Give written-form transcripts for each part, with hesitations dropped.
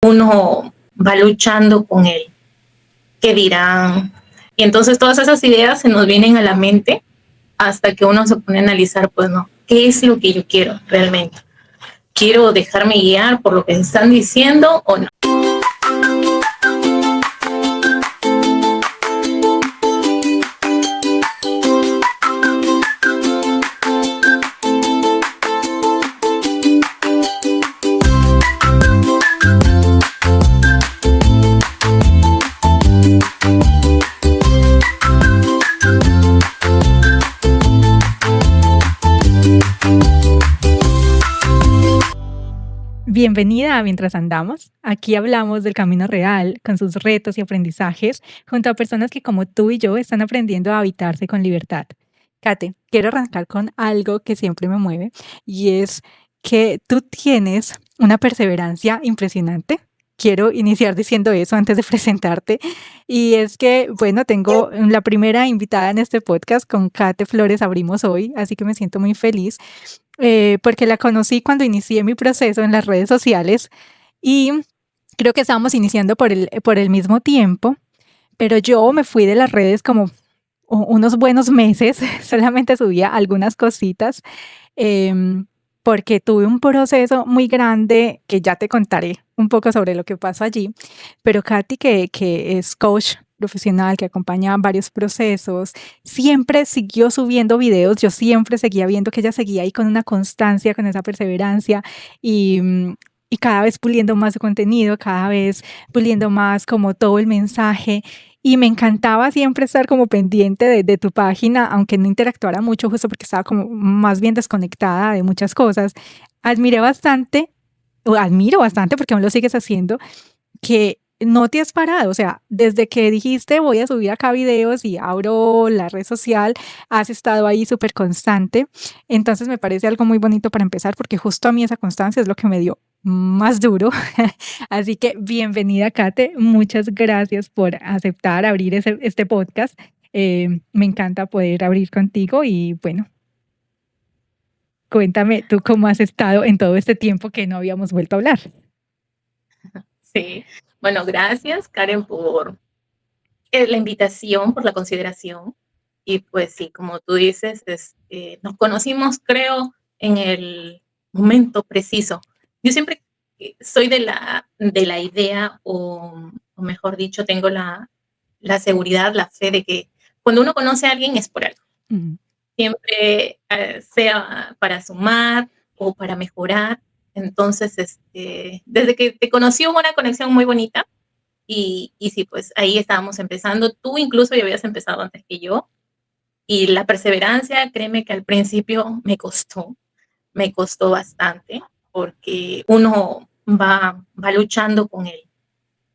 uno va luchando con él. ¿Qué dirán? Y entonces todas esas ideas se nos vienen a la mente hasta que uno se pone a analizar, pues no, ¿qué es lo que yo quiero realmente? ¿Quiero dejarme guiar por lo que están diciendo o no? Bienvenida a Mientras Andamos. Aquí hablamos del camino real, con sus retos y aprendizajes, junto a personas que como tú y yo están aprendiendo a habitarse con libertad. Kate, quiero arrancar con algo que siempre me mueve y es que tú tienes una perseverancia impresionante. Quiero iniciar diciendo eso antes de presentarte. Y es que, bueno, tengo la primera invitada en este podcast con Kate Flores, abrimos hoy, así que me siento muy feliz. Porque la conocí cuando inicié mi proceso en las redes sociales y creo que estábamos iniciando por el mismo tiempo, pero yo me fui de las redes como unos buenos meses, solamente subía algunas cositas, porque tuve un proceso muy grande que ya te contaré un poco sobre lo que pasó allí, pero Katy, que es coach profesional, que acompaña varios procesos, siempre siguió subiendo videos, yo siempre seguía viendo que ella seguía ahí con una constancia, con esa perseverancia y cada vez puliendo más su contenido, cada vez puliendo más como todo el mensaje. Y me encantaba siempre estar como pendiente de tu página, aunque no interactuara mucho, justo porque estaba como más bien desconectada de muchas cosas. Admiro bastante, porque aún lo sigues haciendo, que no te has parado, o sea, desde que dijiste voy a subir acá videos y abro la red social, has estado ahí súper constante. Entonces me parece algo muy bonito para empezar, porque justo a mí esa constancia es lo que me dio más duro. Así que bienvenida, Kate. Muchas gracias por aceptar abrir este podcast. Me encanta poder abrir contigo y bueno, cuéntame tú cómo has estado en todo este tiempo que no habíamos vuelto a hablar. Sí, bueno, gracias Karen por la invitación, por la consideración. Y pues sí, como tú dices, nos conocimos creo en el momento preciso. Yo siempre soy de la idea, o mejor dicho, tengo la seguridad, la fe de que cuando uno conoce a alguien es por algo. Siempre sea para sumar o para mejorar. Entonces, desde que te conocí hubo una conexión muy bonita y sí, pues ahí estábamos empezando. Tú incluso ya habías empezado antes que yo y la perseverancia, créeme que al principio me costó bastante porque uno va luchando con él.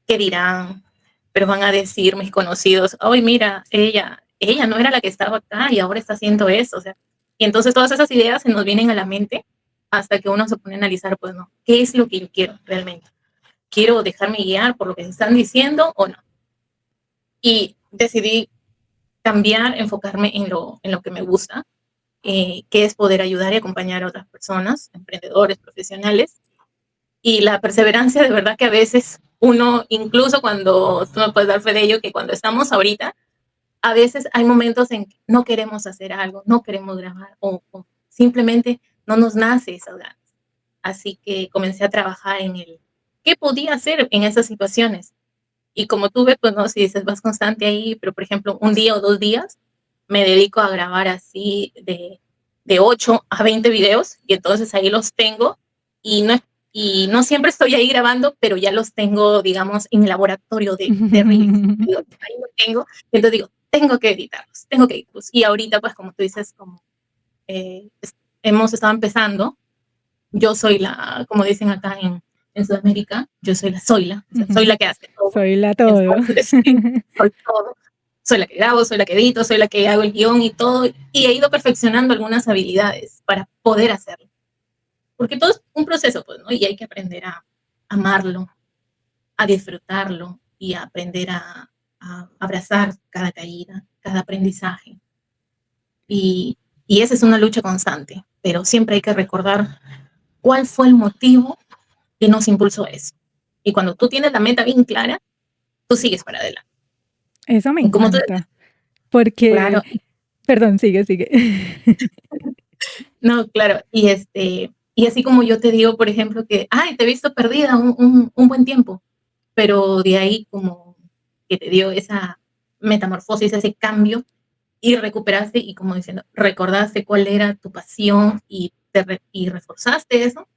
¿Qué dirán? Pero van a decir mis conocidos, hoy mira, ella no era la que estaba acá y ahora está haciendo eso. O sea, y entonces todas esas ideas se nos vienen a la mente hasta que uno se pone a analizar, pues no, ¿qué es lo que yo quiero realmente? ¿Quiero dejarme guiar por lo que se están diciendo o no? Y decidí cambiar, enfocarme en lo que me gusta, que es poder ayudar y acompañar a otras personas, emprendedores, profesionales. Y la perseverancia, de verdad que a veces uno, incluso cuando, tú me puedes dar fe de ello, que cuando estamos ahorita, a veces hay momentos en que no queremos hacer algo, no queremos grabar o simplemente no nos nace esas ganas. Así que comencé a trabajar en el qué podía hacer en esas situaciones. Y como tú ves, pues no, si dices, vas constante ahí, pero por ejemplo, un día o 2 días me dedico a grabar así de 8 a 20 videos y entonces ahí los tengo y no siempre estoy ahí grabando, pero ya los tengo, digamos, en el laboratorio de Reels. Ahí lo tengo. Y entonces digo, tengo que editarlos, tengo que editarlos. Y ahorita, pues como tú dices, como eh, hemos estado empezando, yo soy como dicen acá en Sudamérica, yo soy o sea, soy la que hace todo. Soy la todo. Entonces, soy todo. Soy la que grabo, soy la que edito, soy la que hago el guión y todo. Y he ido perfeccionando algunas habilidades para poder hacerlo. Porque todo es un proceso, pues, ¿no? Y hay que aprender a amarlo, a disfrutarlo y a aprender a abrazar cada caída, cada aprendizaje. Y esa es una lucha constante, pero siempre hay que recordar cuál fue el motivo que nos impulsó a eso. Y cuando tú tienes la meta bien clara, tú sigues para adelante. Eso me Y como tú, encanta, porque claro, perdón, sigue, sigue. no, claro, y así como yo te digo, por ejemplo, que, ay, te he visto perdida un buen tiempo, pero de ahí como que te dio esa metamorfosis, ese cambio, y recuperaste y como diciendo, recordaste cuál era tu pasión y reforzaste eso,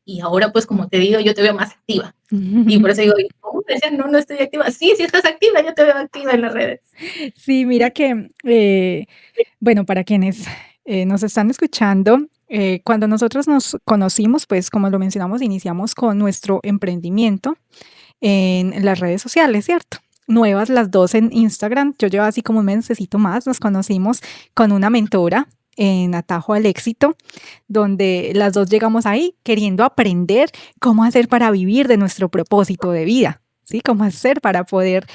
y ahora pues como te digo, yo te veo más activa. Y por eso digo, ¿cómo te decían? No, no estoy activa. Sí, sí estás activa, yo te veo activa en las redes. Sí, mira que, bueno, para quienes nos están escuchando, cuando nosotros nos conocimos, pues como lo mencionamos, iniciamos con nuestro emprendimiento en las redes sociales, ¿cierto? Nuevas las dos en Instagram. Yo llevo así como un mesecito más. Nos conocimos con una mentora en Atajo al Éxito, donde las dos llegamos ahí queriendo aprender cómo hacer para vivir de nuestro propósito de vida, ¿sí? Cómo hacer para poder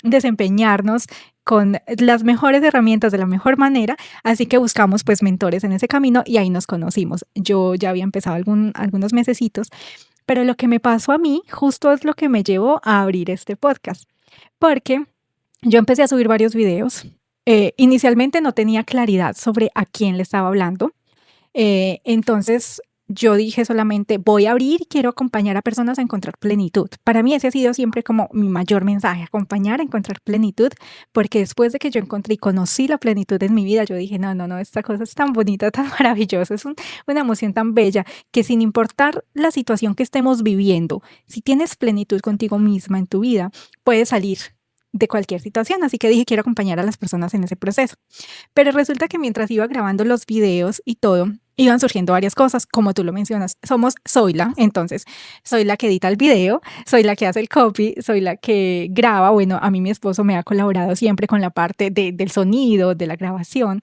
desempeñarnos con las mejores herramientas de la mejor manera. Así que buscamos pues mentores en ese camino y ahí nos conocimos. Yo ya había empezado algunos mesecitos, pero lo que me pasó a mí justo es lo que me llevó a abrir este podcast, porque yo empecé a subir varios videos. Inicialmente no tenía claridad sobre a quién le estaba hablando. Entonces yo dije solamente voy a abrir y quiero acompañar a personas a encontrar plenitud. Para mí ese ha sido siempre como mi mayor mensaje, acompañar a encontrar plenitud, porque después de que yo encontré y conocí la plenitud en mi vida, yo dije, no, no, no, esta cosa es tan bonita, tan maravillosa, es una emoción tan bella que sin importar la situación que estemos viviendo, si tienes plenitud contigo misma en tu vida, puedes salir de cualquier situación. Así que dije, quiero acompañar a las personas en ese proceso. Pero resulta que mientras iba grabando los videos y todo, iban surgiendo varias cosas, como tú lo mencionas. Entonces, soy la que edita el video, soy la que hace el copy, soy la que graba. Bueno, a mí mi esposo me ha colaborado siempre con la parte del sonido, de la grabación.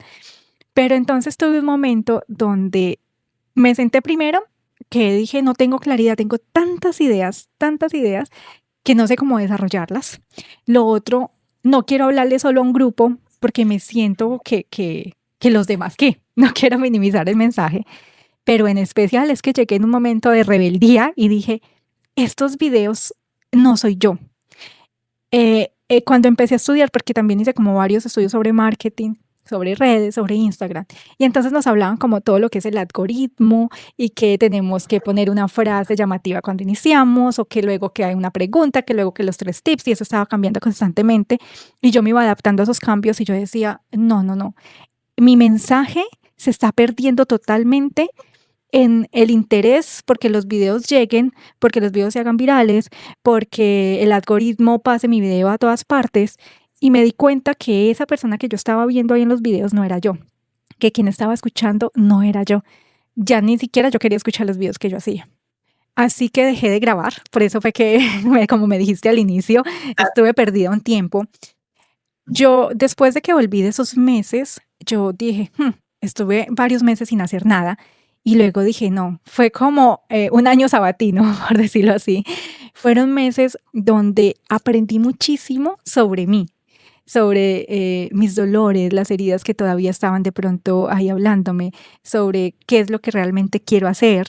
Pero entonces tuve un momento donde me senté primero, que dije, no tengo claridad, tengo tantas ideas, que no sé cómo desarrollarlas. Lo otro, no quiero hablarle solo a un grupo porque me siento que los demás, ¿qué? No quiero minimizar el mensaje, pero en especial es que llegué en un momento de rebeldía y dije, estos videos no soy yo. Cuando empecé a estudiar, porque también hice como varios estudios sobre marketing, sobre redes, sobre Instagram, y entonces nos hablaban como todo lo que es el algoritmo y que tenemos que poner una frase llamativa cuando iniciamos o que luego que hay una pregunta, que luego que los 3 tips y eso estaba cambiando constantemente y yo me iba adaptando a esos cambios y yo decía, no, no, no, mi mensaje se está perdiendo totalmente en el interés porque los videos lleguen, porque los videos se hagan virales, porque el algoritmo pase mi video a todas partes y me di cuenta que esa persona que yo estaba viendo ahí en los videos no era yo, que quien estaba escuchando no era yo. Ya ni siquiera yo quería escuchar los videos que yo hacía. Así que dejé de grabar, por eso fue que, como me dijiste al inicio, estuve perdida un tiempo. Yo, después de que volví de esos meses, yo dije, estuve varios meses sin hacer nada y luego dije, no, fue como un año sabatino, por decirlo así. Fueron meses donde aprendí muchísimo sobre mí, sobre mis dolores, las heridas que todavía estaban de pronto ahí hablándome, sobre qué es lo que realmente quiero hacer.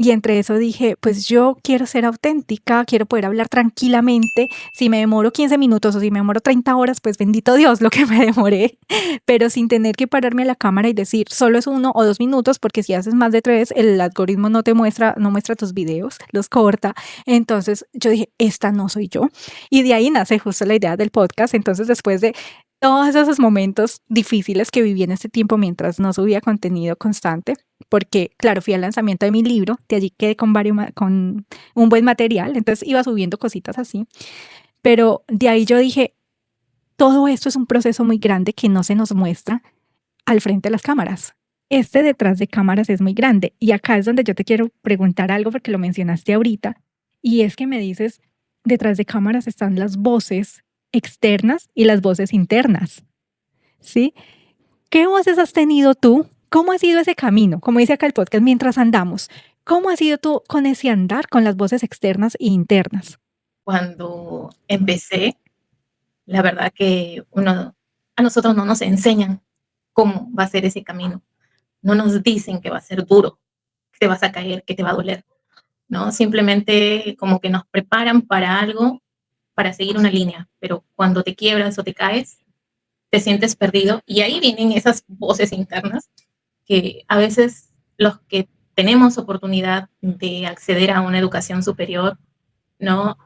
Y entre eso dije, pues yo quiero ser auténtica, quiero poder hablar tranquilamente. Si me demoro 15 minutos o si me demoro 30 horas, pues bendito Dios lo que me demoré, pero sin tener que pararme a la cámara y decir, solo es 1 o 2 minutos, porque si haces más de 3, el algoritmo no muestra tus videos, los corta. Entonces yo dije, esta no soy yo. Y de ahí nace justo la idea del podcast. Entonces, después de todos esos momentos difíciles que viví en este tiempo mientras no subía contenido constante, porque claro, fui al lanzamiento de mi libro, de allí quedé con un buen material, entonces iba subiendo cositas así, pero de ahí yo dije, todo esto es un proceso muy grande que no se nos muestra al frente de las cámaras. Este detrás de cámaras es muy grande y acá es donde yo te quiero preguntar algo porque lo mencionaste ahorita y es que me dices, detrás de cámaras están las voces externas y las voces internas, ¿sí? ¿Qué voces has tenido tú? ¿Cómo ha sido ese camino? Como dice acá el podcast, mientras andamos, ¿cómo has sido tú con ese andar con las voces externas e internas? Cuando empecé, la verdad que a nosotros no nos enseñan cómo va a ser ese camino. No nos dicen que va a ser duro, que te vas a caer, que te va a doler. ¿no? Simplemente como que nos preparan para algo, para seguir una línea, pero cuando te quiebras o te caes, te sientes perdido y ahí vienen esas voces internas que a veces los que tenemos oportunidad de acceder a una educación superior, ¿no?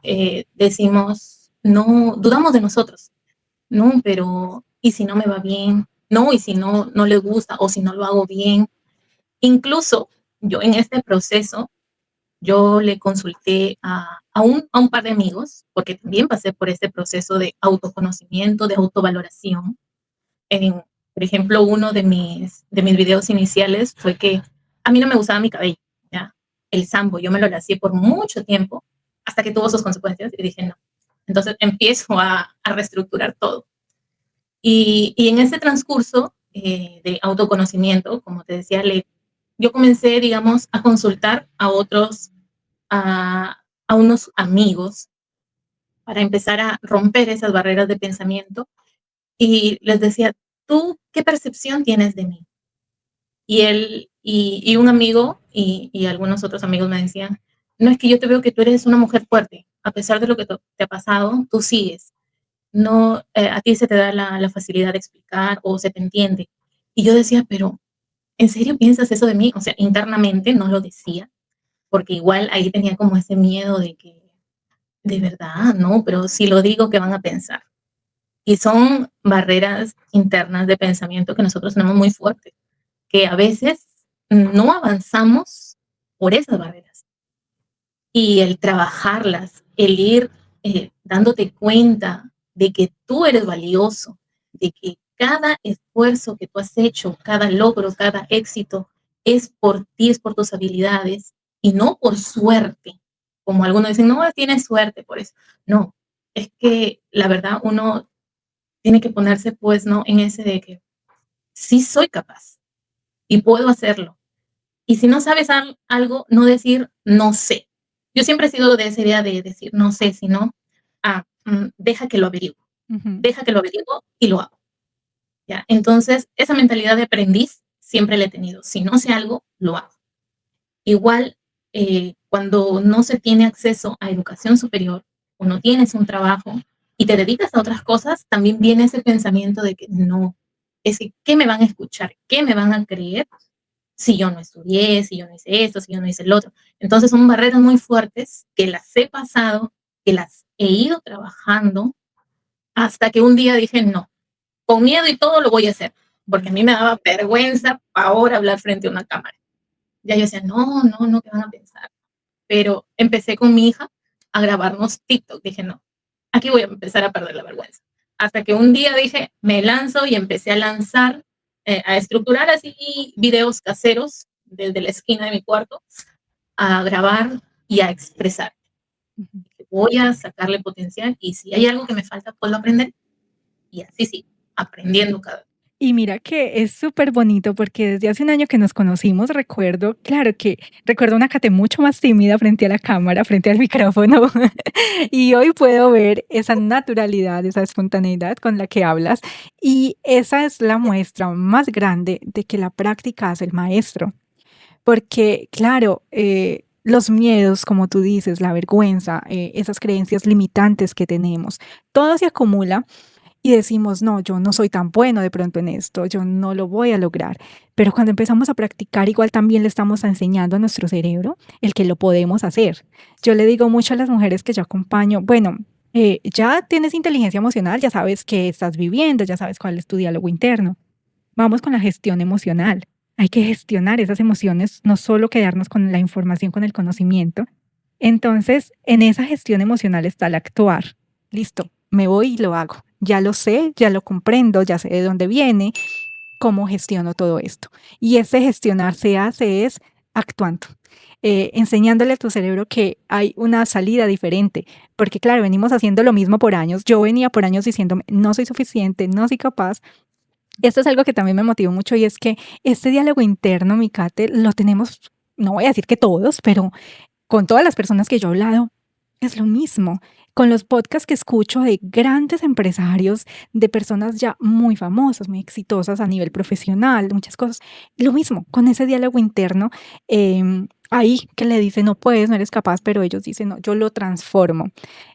Decimos, no, dudamos de nosotros, ¿no? Pero, ¿y si no me va bien? No, ¿y si no le gusta? ¿O si no lo hago bien? Incluso yo en este proceso, yo le consulté a un par de amigos, porque también pasé por este proceso de autoconocimiento, de autovaloración. En, por ejemplo, uno de mis videos iniciales fue que a mí no me gustaba mi cabello, ¿ya? El sambo, yo me lo lacié por mucho tiempo hasta que tuvo sus consecuencias y dije no. Entonces empiezo a reestructurar todo. Y en ese transcurso de autoconocimiento, como te decía, yo comencé, digamos, a consultar a otros, a unos amigos para empezar a romper esas barreras de pensamiento y les decía, ¿tú qué percepción tienes de mí? Y él y un amigo y algunos otros amigos me decían, no es que yo te veo que tú eres una mujer fuerte, a pesar de lo que te ha pasado, tú sigues. No, a ti se te da la facilidad de explicar o se te entiende. Y yo decía, pero ¿en serio piensas eso de mí? O sea, internamente no lo decía, porque igual ahí tenía como ese miedo de que, de verdad, no, pero si lo digo, ¿qué van a pensar? Y son barreras internas de pensamiento que nosotros tenemos muy fuertes, que a veces no avanzamos por esas barreras. Y el trabajarlas, el ir dándote cuenta de que tú eres valioso, de que cada esfuerzo que tú has hecho, cada logro, cada éxito, es por ti, es por tus habilidades y no por suerte. Como algunos dicen, no, tienes suerte por eso. No, es que la verdad uno tiene que ponerse pues, ¿no? En ese de que sí soy capaz y puedo hacerlo. Y si no sabes algo, no decir no sé. Yo siempre he sido de esa idea de decir no sé, sino deja que lo averiguo, Ujú. deja que lo averiguo y lo hago. ¿Ya? Entonces, esa mentalidad de aprendiz siempre la he tenido. Si no sé algo, lo hago. Igual, cuando no se tiene acceso a educación superior o no tienes un trabajo y te dedicas a otras cosas, también viene ese pensamiento de que no, es que, ¿qué me van a escuchar? ¿Qué me van a creer si yo no estudié, si yo no hice esto, si yo no hice el otro? Entonces son barreras muy fuertes que las he pasado, que las he ido trabajando hasta que un día dije, no, con miedo y todo lo voy a hacer, porque a mí me daba vergüenza, ahora hablar frente a una cámara. Ya yo decía, no, no, no, ¿qué van a pensar? Pero empecé con mi hija a grabarnos TikTok. Dije, no, aquí voy a empezar a perder la vergüenza. Hasta que un día dije, me lanzo y empecé a lanzar, a estructurar así videos caseros desde la esquina de mi cuarto, a grabar y a expresar. Ujú. Voy a sacarle potencial y si hay algo que me falta, puedo aprender. Y así sí, aprendiendo cada vez. Y mira que es súper bonito porque desde hace un año que nos conocimos, recuerdo, claro que recuerdo una Kate mucho más tímida frente a la cámara, frente al micrófono, y hoy puedo ver esa naturalidad, esa espontaneidad con la que hablas, y esa es la muestra más grande de que la práctica hace el maestro. Porque, claro, los miedos, como tú dices, la vergüenza, esas creencias limitantes que tenemos, todo se acumula y decimos, no, yo no soy tan bueno de pronto en esto, yo no lo voy a lograr. Pero cuando empezamos a practicar, igual también le estamos enseñando a nuestro cerebro el que lo podemos hacer. Yo le digo mucho a las mujeres que yo acompaño, bueno, ya tienes inteligencia emocional, ya sabes qué estás viviendo, ya sabes cuál es tu diálogo interno. Vamos con la gestión emocional. Hay que gestionar esas emociones, no solo quedarnos con la información, con el conocimiento. Entonces, en esa gestión emocional está el actuar. Listo, me voy y lo hago. Ya lo sé, ya lo comprendo, ya sé de dónde viene, cómo gestiono todo esto. Y ese gestionar se hace es actuando, enseñándole a tu cerebro que hay una salida diferente, porque claro, venimos haciendo lo mismo por años. Yo venía por años diciéndome, no soy suficiente, no soy capaz, esto es algo que también me motivó mucho y es que este diálogo interno, mi Kate, lo tenemos, no voy a decir que todos, pero con todas las personas que yo he hablado, es lo mismo. Con los podcasts que escucho de grandes empresarios, de personas ya muy famosas, muy exitosas a nivel profesional, muchas cosas, lo mismo, con ese diálogo interno, ahí que le dice, no puedes, no eres capaz, pero ellos dicen, no, yo lo transformo.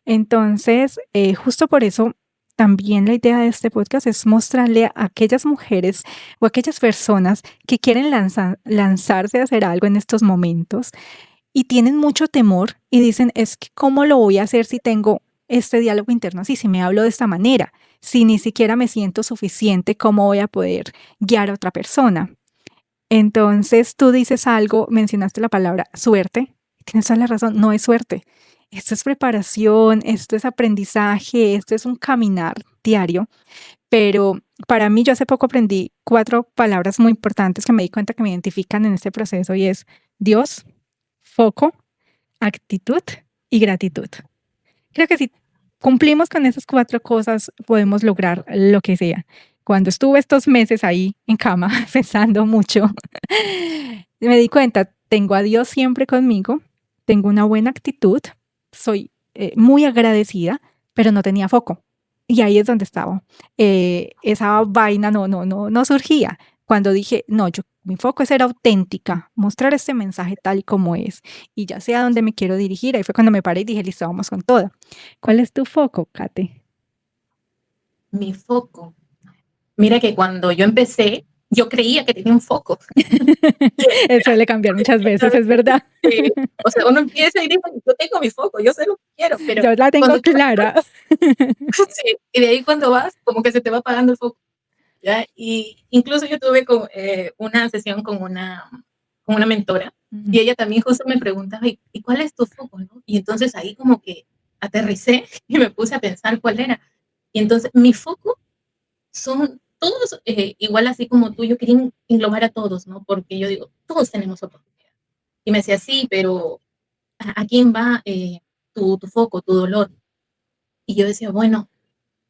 Entonces, justo por eso, también la idea de este podcast es mostrarle a aquellas mujeres o aquellas personas que quieren lanzarse a hacer algo en estos momentos y tienen mucho temor y dicen, es que ¿cómo lo voy a hacer si tengo este diálogo interno así, si me hablo de esta manera, si ni siquiera me siento suficiente, cómo voy a poder guiar a otra persona? Entonces tú dices algo, mencionaste la palabra suerte, tienes toda la razón, no es suerte. Esto es preparación, esto es aprendizaje, esto es un caminar diario, pero para mí yo hace poco aprendí 4 palabras muy importantes que me di cuenta que me identifican en este proceso y es Dios, foco, actitud y gratitud. Creo que si cumplimos con esas 4 cosas, podemos lograr lo que sea. Cuando estuve estos meses ahí en cama pensando mucho, me di cuenta, tengo a Dios siempre conmigo, tengo una buena actitud, soy muy agradecida, pero no tenía foco. Y ahí es donde estaba. Esa vaina no surgía. Cuando dije, no, mi foco es ser auténtica, mostrar este mensaje tal y como es, y ya sé a dónde me quiero dirigir. Ahí fue cuando me paré y dije, listo, vamos con todo. ¿Cuál es tu foco, Kate? Mi foco. Mira que cuando yo empecé, yo creía que tenía un foco. Eso suele cambiar muchas veces, es verdad. Sí, o sea, uno empieza y dice, yo tengo mi foco, yo sé lo que quiero, pero Yo la tengo cuando tú clara. sí, y de ahí cuando vas, como que se te va apagando el foco, ¿ya? Y incluso yo tuve una sesión con una mentora y ella también justo me preguntaba, ¿y cuál es tu foco, no? Y entonces ahí como que aterricé y me puse a pensar cuál era. Y entonces mi foco son todos, igual así como tú, yo quería englobar a todos, ¿no? Porque yo digo, todos tenemos oportunidad. Y me decía, sí, pero ¿a quién va tu foco, tu dolor? Y yo decía, bueno,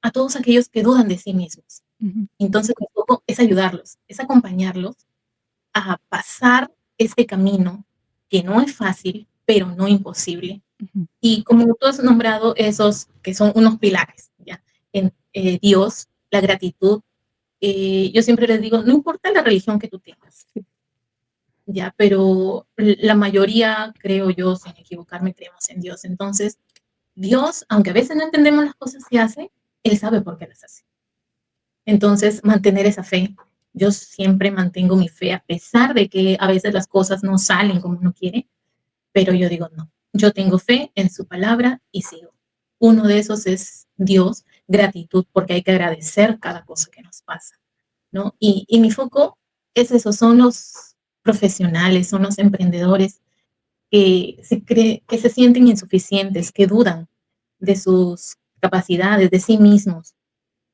a todos aquellos que dudan de sí mismos. Ujú, Entonces, mi foco es ayudarlos, es acompañarlos a pasar este camino que no es fácil, pero no imposible. ujú, Y como tú has nombrado esos que son unos pilares, ¿ya? En Dios, la gratitud, yo siempre les digo, no importa la religión que tú tengas, sí, ya, pero la mayoría, creo yo, sin equivocarme, creemos en Dios. Entonces, Dios, aunque a veces no entendemos las cosas que hace, Él sabe por qué las hace. Entonces, mantener esa fe. Yo siempre mantengo mi fe a pesar de que a veces las cosas no salen como uno quiere, pero yo digo, no, yo tengo fe en su palabra y sigo. Uno de esos es Dios, gratitud, porque hay que agradecer cada cosa que nos pasa, ¿no? Y mi foco es eso, son los profesionales, son los emprendedores que se sienten insuficientes, que dudan de sus capacidades, de sí mismos.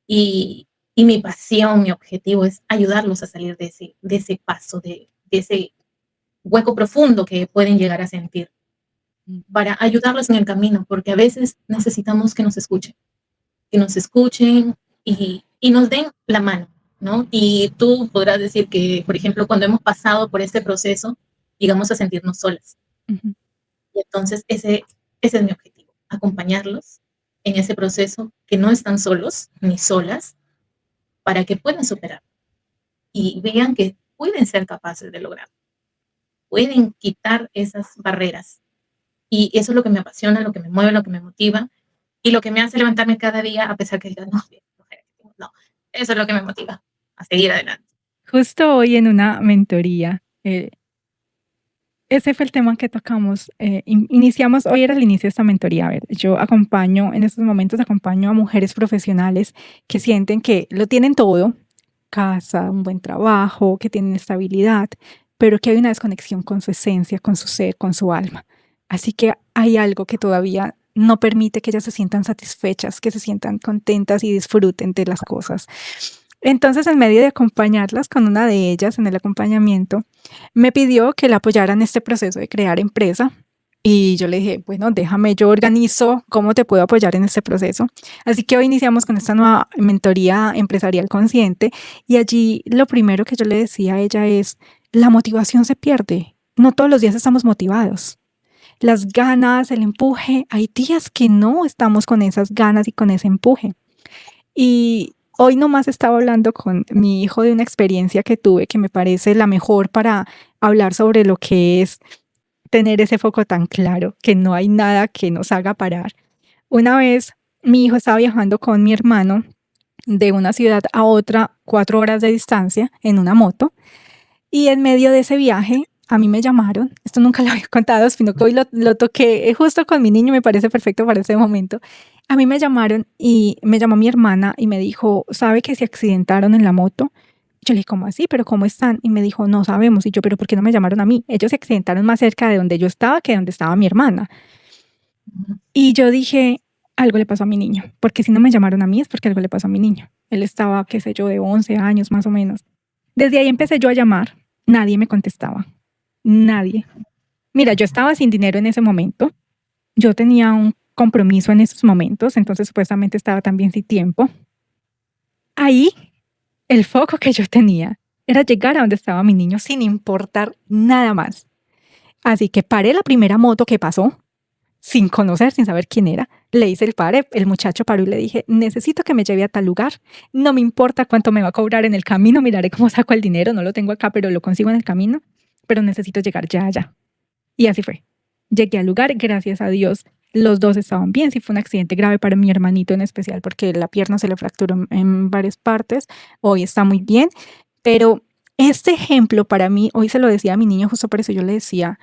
Y mi pasión, mi objetivo es ayudarlos a salir de ese paso, de ese hueco profundo que pueden llegar a sentir, mm, para ayudarlos en el camino, porque a veces necesitamos que nos escuchen y nos den la mano, ¿no? Y tú podrás decir que, por ejemplo, cuando hemos pasado por este proceso, llegamos a sentirnos solas. ujú. Y entonces ese es mi objetivo, acompañarlos en ese proceso, que no están solos ni solas, para que puedan superar y vean que pueden ser capaces de lograr, pueden quitar esas barreras. Y eso es lo que me apasiona, lo que me mueve, lo que me motiva y lo que me hace levantarme cada día a pesar que diga, no, no, eso es lo que me motiva a seguir adelante. Justo hoy en una mentoría, ese fue el tema que tocamos. Iniciamos, hoy era el inicio de esta mentoría. A ver, yo acompaño, en estos momentos acompaño a mujeres profesionales que sienten que lo tienen todo, casa, un buen trabajo, que tienen estabilidad, pero que hay una desconexión con su esencia, con su ser, con su alma. Así que hay algo que todavía no permite que ellas se sientan satisfechas, que se sientan contentas y disfruten de las cosas. Entonces, en medio de acompañarlas con una de ellas en el acompañamiento, me pidió que la apoyara en este proceso de crear empresa. Y yo le dije, bueno, déjame, yo organizo cómo te puedo apoyar en este proceso. Así que hoy iniciamos con esta nueva mentoría empresarial consciente y allí lo primero que yo le decía a ella es, la motivación se pierde. No todos los días estamos motivados. Las ganas, el empuje, hay días que no estamos con esas ganas y con ese empuje. Y hoy nomás estaba hablando con mi hijo de una experiencia que tuve que me parece la mejor para hablar sobre lo que es tener ese foco tan claro, que no hay nada que nos haga parar. Una vez mi hijo estaba viajando con mi hermano de una ciudad a otra, 4 horas de distancia, en una moto, y en medio de ese viaje a mí me llamaron, esto nunca lo había contado, sino que hoy lo toqué justo con mi niño, me parece perfecto para ese momento. A mí me llamaron y me llamó mi hermana y me dijo, ¿sabe que se accidentaron en la moto? Yo le dije, ¿cómo así? ¿Pero cómo están? Y me dijo, no sabemos. Y yo, ¿pero por qué no me llamaron a mí? Ellos se accidentaron más cerca de donde yo estaba que de donde estaba mi hermana. Y yo dije, algo le pasó a mi niño, porque si no me llamaron a mí es porque algo le pasó a mi niño. Él estaba, qué sé yo, de 11 años más o menos. Desde ahí empecé yo a llamar, nadie me contestaba, nadie. Mira, yo estaba sin dinero en ese momento, yo tenía un compromiso en esos momentos, entonces supuestamente estaba también sin tiempo. Ahí, el foco que yo tenía era llegar a donde estaba mi niño sin importar nada más. Así que paré la primera moto que pasó, sin conocer, sin saber quién era. Le hice el pare, el muchacho paró y le dije, necesito que me lleve a tal lugar. No me importa cuánto me va a cobrar en el camino, miraré cómo saco el dinero, no lo tengo acá, pero lo consigo en el camino, pero necesito llegar ya allá. Y así fue. Llegué al lugar, gracias a Dios, los dos estaban bien. Sí fue un accidente grave para mi hermanito en especial, porque la pierna se le fracturó en varias partes. Hoy está muy bien, pero este ejemplo para mí, hoy se lo decía a mi niño, justo por eso yo le decía,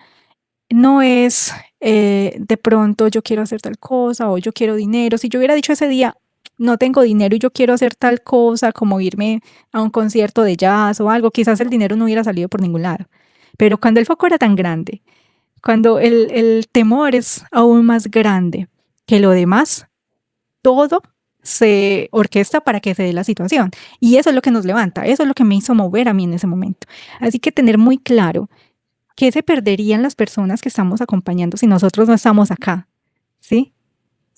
no es de pronto yo quiero hacer tal cosa o yo quiero dinero. Si yo hubiera dicho ese día, no tengo dinero y yo quiero hacer tal cosa como irme a un concierto de jazz o algo, quizás el dinero no hubiera salido por ningún lado. Pero cuando el foco era tan grande, cuando el temor es aún más grande que lo demás, todo se orquesta para que se dé la situación. Y eso es lo que nos levanta, eso es lo que me hizo mover a mí en ese momento. Así que tener muy claro qué se perderían las personas que estamos acompañando si nosotros no estamos acá, ¿sí?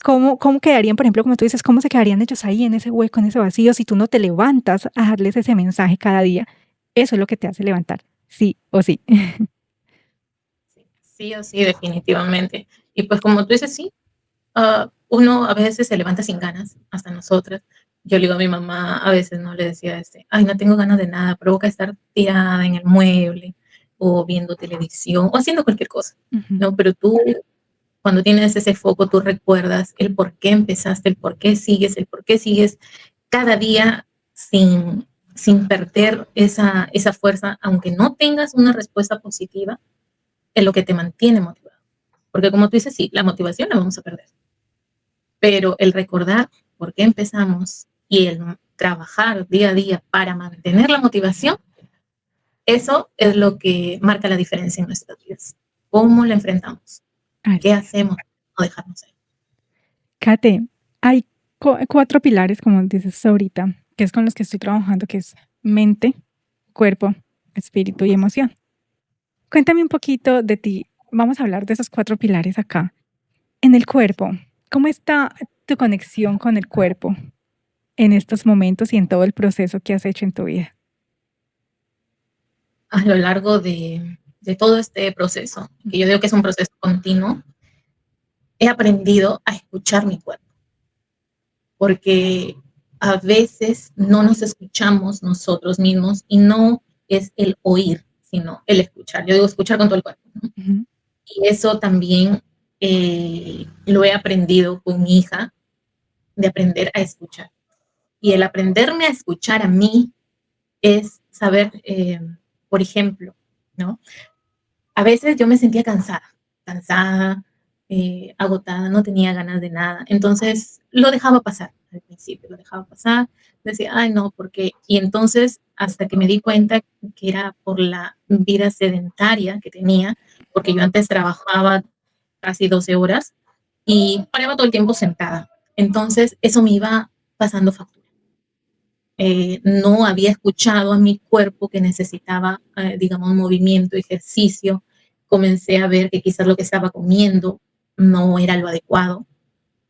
¿Cómo quedarían, por ejemplo, como tú dices, cómo se quedarían ellos ahí en ese hueco, en ese vacío, si tú no te levantas a darles ese mensaje cada día? Eso es lo que te hace levantar, sí o sí. Sí o sí, definitivamente. Y pues como tú dices, sí, uno a veces se levanta sin ganas, hasta nosotras. Yo le digo a mi mamá, a veces no le decía, ay, no tengo ganas de nada, provoca estar tirada en el mueble o viendo televisión o haciendo cualquier cosa, ¿no? Pero tú, cuando tienes ese foco, tú recuerdas el por qué empezaste, el por qué sigues cada día sin perder esa fuerza, aunque no tengas una respuesta positiva, es lo que te mantiene motivado. Porque como tú dices, sí, la motivación la vamos a perder. Pero el recordar por qué empezamos y el trabajar día a día para mantener la motivación, eso es lo que marca la diferencia en nuestras vidas. ¿Cómo la enfrentamos? ¿Qué hacemos? No dejarnos ir. Kate, hay 4 pilares, como dices ahorita, que es con los que estoy trabajando, que es mente, cuerpo, espíritu y emoción. Cuéntame un poquito de ti. Vamos a hablar de esos 4 pilares acá. En el cuerpo, ¿cómo está tu conexión con el cuerpo en estos momentos y en todo el proceso que has hecho en tu vida? A lo largo de todo este proceso, que yo digo que es un proceso continuo, he aprendido a escuchar mi cuerpo. Porque a veces no nos escuchamos nosotros mismos y no es el oír, sino el escuchar. Yo digo escuchar con todo el cuerpo, ¿no? Y eso también lo he aprendido con mi hija, de aprender a escuchar. Y el aprenderme a escuchar a mí es saber, por ejemplo, ¿no? A veces yo me sentía cansada, agotada, no tenía ganas de nada. Entonces lo dejaba pasar al principio, lo dejaba pasar. Decía, ay, no, porque. Y entonces, hasta que me di cuenta que era por la vida sedentaria que tenía, porque yo antes trabajaba casi 12 horas y paraba todo el tiempo sentada. Entonces, eso me iba pasando factura. No había escuchado a mi cuerpo que necesitaba, digamos, movimiento, ejercicio. Comencé a ver que quizás lo que estaba comiendo no era lo adecuado.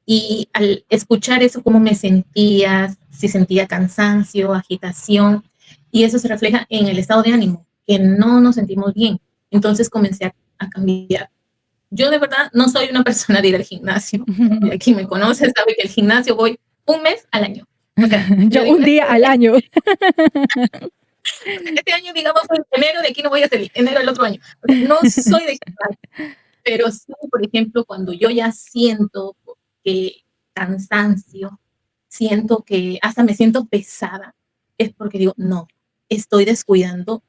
Y al escuchar eso, cómo me sentía, si sentía cansancio, agitación, y eso se refleja en el estado de ánimo, que no nos sentimos bien. Entonces comencé a cambiar. Yo de verdad no soy una persona de ir al gimnasio. Y quien me conoce sabe que el gimnasio voy un mes al año. O sea, yo un día al año. Este año, digamos, en enero, de aquí no voy a salir, enero del otro año. O sea, no soy de exagerar, pero sí, por ejemplo, cuando yo ya siento que cansancio, siento que hasta me siento pesada, es porque digo, no, estoy descuidando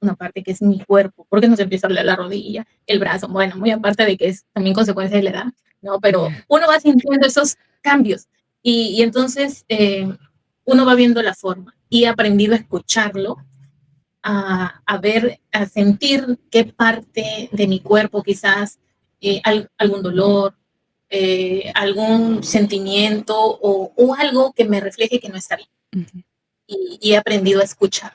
una parte que es mi cuerpo, porque nos empieza a doler la rodilla, el brazo, bueno, muy aparte de que es también consecuencia de la edad, ¿no? Pero uno va sintiendo esos cambios y entonces uno va viendo la forma y he aprendido a escucharlo, a ver, a sentir qué parte de mi cuerpo quizás, algún dolor, algún sentimiento o algo que me refleje que no está bien. Ujú. Y he aprendido a escuchar.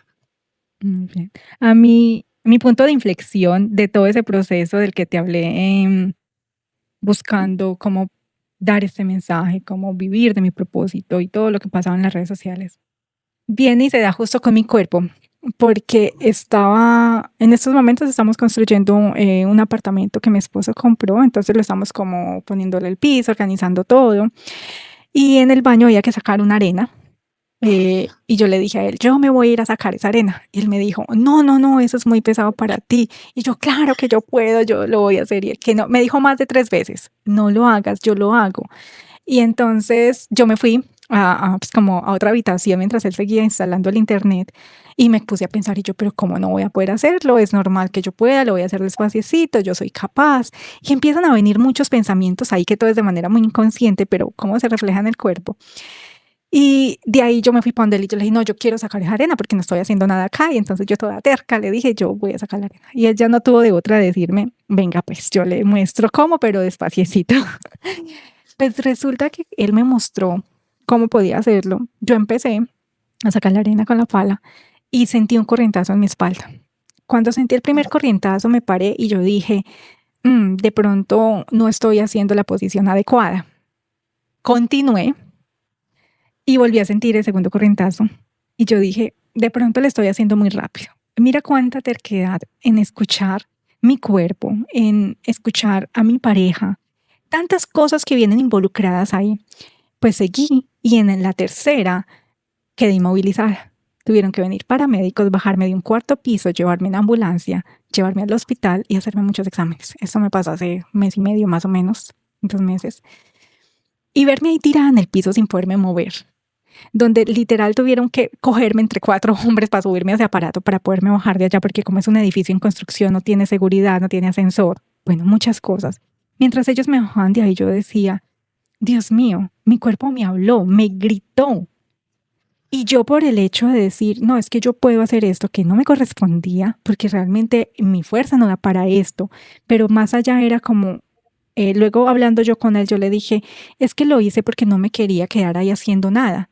Bien. A mí, mi punto de inflexión de todo ese proceso del que te hablé, buscando cómo dar este mensaje, cómo vivir de mi propósito y todo lo que pasaba en las redes sociales, viene y se da justo con mi cuerpo, porque estaba, en estos momentos estamos construyendo un apartamento que mi esposo compró, entonces lo estamos como poniéndole el piso, organizando todo, y en el baño había que sacar una arena. Y yo le dije a él, yo me voy a ir a sacar esa arena. Y él me dijo, no, no, no, eso es muy pesado para ti. Y yo, claro que yo puedo, yo lo voy a hacer. Y él que no, me dijo más de 3 veces, no lo hagas, yo lo hago. Y entonces yo me fui pues como a otra habitación mientras él seguía instalando el internet y me puse a pensar y yo, pero ¿cómo no voy a poder hacerlo? Es normal que yo pueda, lo voy a hacer despaciecito, yo soy capaz. Y empiezan a venir muchos pensamientos ahí que todo es de manera muy inconsciente, pero cómo se refleja en el cuerpo. Y de ahí yo me fui para donde él y yo le dije, no, yo quiero sacar esa arena porque no estoy haciendo nada acá. Y entonces yo toda terca le dije, yo voy a sacar la arena. Y él ya no tuvo de otra de decirme, venga, pues yo le muestro cómo, pero despaciecito. Pues resulta que él me mostró cómo podía hacerlo. Yo empecé a sacar la arena con la pala y sentí un corrientazo en mi espalda. Cuando sentí el primer corrientazo me paré y yo dije, de pronto no estoy haciendo la posición adecuada. Continué y volví a sentir el segundo corrientazo. Y yo dije, de pronto le estoy haciendo muy rápido. Mira cuánta terquedad en escuchar mi cuerpo, en escuchar a mi pareja, tantas cosas que vienen involucradas ahí. Pues seguí y en la tercera quedé inmovilizada. Tuvieron que venir paramédicos, bajarme de un cuarto piso, llevarme en ambulancia, llevarme al hospital y hacerme muchos exámenes. Esto me pasó hace 1 mes y medio más o menos, 2 meses. Y verme ahí tirada en el piso sin poderme mover, donde literal tuvieron que cogerme entre 4 hombres para subirme a ese aparato para poderme bajar de allá, porque como es un edificio en construcción, no tiene seguridad, no tiene ascensor, bueno, muchas cosas. Mientras ellos me bajaban de ahí, yo decía, Dios mío, mi cuerpo me habló, me gritó. Y yo por el hecho de decir, no, es que yo puedo hacer esto que no me correspondía, porque realmente mi fuerza no da para esto, pero más allá era como, luego hablando yo con él, yo le dije, es que lo hice porque no me quería quedar ahí haciendo nada.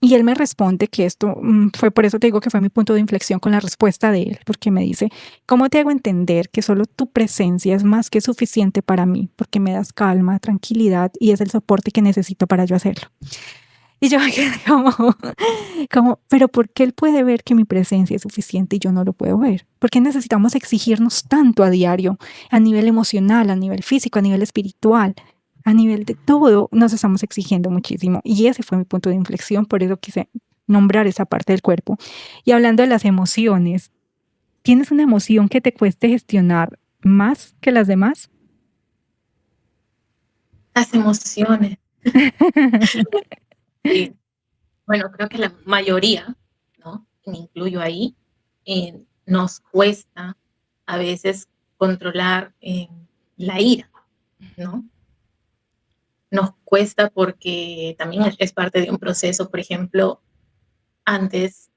Y él me responde que esto fue, por eso te digo que fue mi punto de inflexión con la respuesta de él, porque me dice, ¿cómo te hago entender que solo tu presencia es más que suficiente para mí? Porque me das calma, tranquilidad y es el soporte que necesito para yo hacerlo. Y yo me quedé como, pero ¿por qué él puede ver que mi presencia es suficiente y yo no lo puedo ver? ¿Por qué necesitamos exigirnos tanto a diario, a nivel emocional, a nivel físico, a nivel espiritual? A nivel de todo nos estamos exigiendo muchísimo y ese fue mi punto de inflexión, por eso quise nombrar esa parte del cuerpo. Y hablando de las emociones, ¿tienes una emoción que te cueste gestionar más que las demás? Las emociones. Sí. Bueno, creo que la mayoría, ¿no? Me incluyo ahí, nos cuesta a veces controlar la ira, ¿no? Nos cuesta porque también es parte de un proceso. Por ejemplo, antes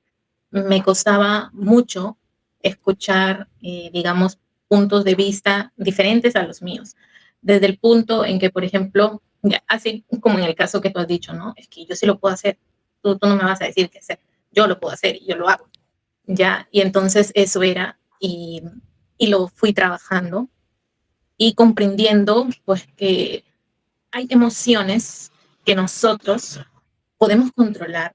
me costaba mucho escuchar, digamos, puntos de vista diferentes a los míos. Desde el punto en que, por ejemplo, así como en el caso que tú has dicho, ¿no? Es que yo sí lo puedo hacer, tú no me vas a decir qué hacer, yo lo puedo hacer y yo lo hago, ¿ya? Y entonces eso era, y lo fui trabajando y comprendiendo, pues, que hay emociones que nosotros podemos controlar,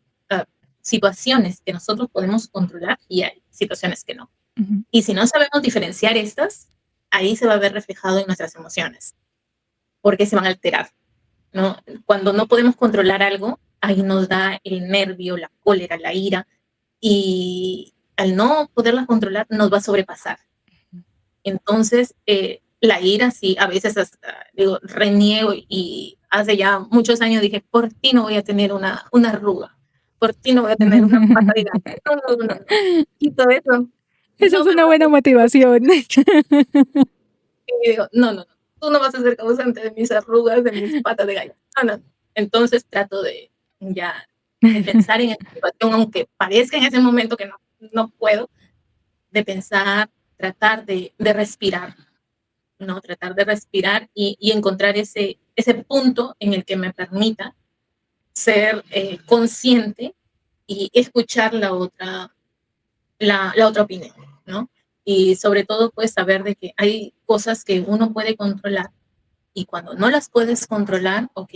situaciones que nosotros podemos controlar y hay situaciones que no. Ujú. Y si no sabemos diferenciar estas, ahí se va a ver reflejado en nuestras emociones, porque se van a alterar, ¿no? Cuando no podemos controlar algo, ahí nos da el nervio, la cólera, la ira, y, al no poderlas controlar, nos va a sobrepasar. Entonces, la ira sí, a veces hasta, digo, reniego y hace ya muchos años dije, por ti no voy a tener una arruga, por ti no voy a tener una pata de gallo. No, no, no, no. Y todo eso Esa no es me una va a buena motivación. y digo, no, no, no, tú no vas a ser causante de mis arrugas, de mis patas de gallo. No, no. Entonces trato de ya de pensar en esa situación, aunque parezca en ese momento que no puedo, de pensar, tratar de respirar, ¿no? Tratar de respirar y encontrar ese punto en el que me permita ser consciente y escuchar la otra opinión, ¿no? Y sobre todo, pues saber de que hay cosas que uno puede controlar y cuando no las puedes controlar, ok,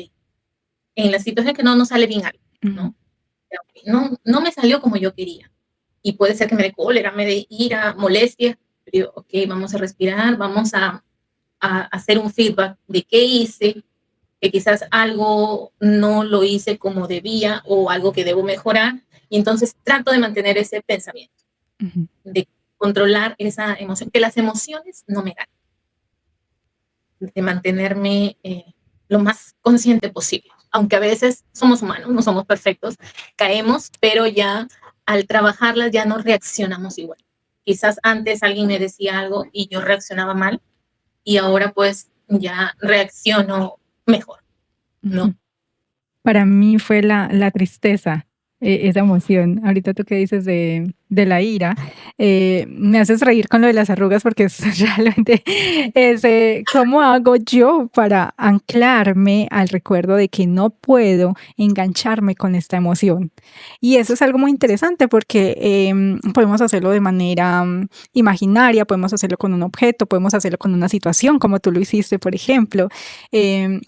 en la situación que no sale bien algo, Ujú, ¿no? No me salió como yo quería. Y puede ser que me dé cólera, me dé ira, molestia, pero digo, ok, vamos a respirar, vamos a hacer un feedback de qué hice, que quizás algo no lo hice como debía o algo que debo mejorar. Y entonces trato de mantener ese pensamiento, ujú. de controlar esa emoción, que las emociones no me ganen, de mantenerme lo más consciente posible. Aunque a veces somos humanos, no somos perfectos, caemos, pero ya al trabajarlas ya no reaccionamos igual. Quizás antes alguien me decía algo y yo reaccionaba mal y ahora pues ya reacciono mejor, ¿no? Ujú. Para mí fue la tristeza, esa emoción. Ahorita tú que dices de la ira, me haces reír con lo de las arrugas porque es realmente es, ¿cómo hago yo para anclarme al recuerdo de que no puedo engancharme con esta emoción? Y eso es algo muy interesante porque podemos hacerlo de manera imaginaria, podemos hacerlo con un objeto, podemos hacerlo con una situación, como tú lo hiciste, por ejemplo.